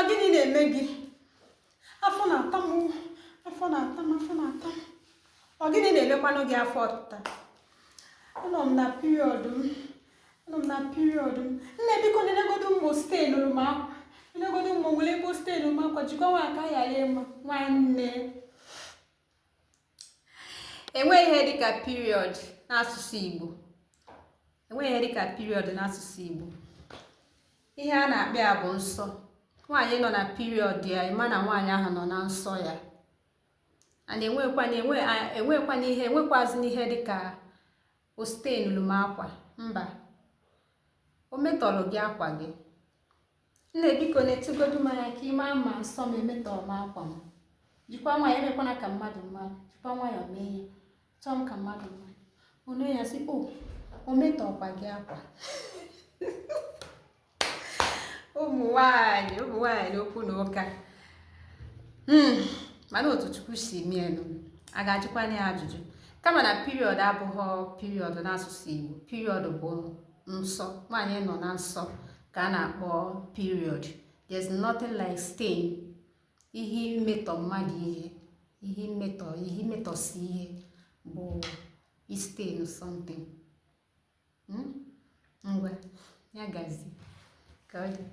Gịnị na-eme gị? Afọ na-ata m, afọ na-ata m, afọ na-ata m. Ọ gịnị na-emekwanụ gị afọ ọtụta? Anọ m na periọdụ m. Nne biko nenegodu ụmụ stenụrụ m akwa. Nenegodu ụmụ nwere ebe stenụrụ m akwa jikwa nwa aka ghara ịma nwanne. Enweghị ihe dịka periọd n'asụsụ Igbo. Enweghị ihe dịka periọd n'asụsụ Igbo. Ihe a na-akpọ ya bụ nsọ. Nwaanyị nọ na period ya, ịma na nwaanyị ahụ nọ na nsọ ya. And enwekwazi n'ihe dịka o stenụrụ m akwa. Mba, o metọrọ gị akwa gị. Nne biko na-etugodu m anya ka ịma ma nsọ m emetọrọ m akwa m. Jikwa nwayọ, emekwana ka mmadụ mmadụ. Jikwa nwayọ mee ya. Chọọ m ka mmadụ mmadụ. Onu ya sị, o metọkwa gị akwa. Ụmụ nwanyị okwu na ụka. Mana otu Chukwu si mienụ, a ga-ajụkwana ya ajụjụ. Kama na period abụghị period n'asụsụ Igbo. Period bụ nsọ. Nwaanyị nọ na nsọ ka a na-akpọ period. There's nothing like stain. Ihe imetọ mmadụ ihe imetọsi ihe bụ stain something. Ngwa ya gazi ka ọ dị.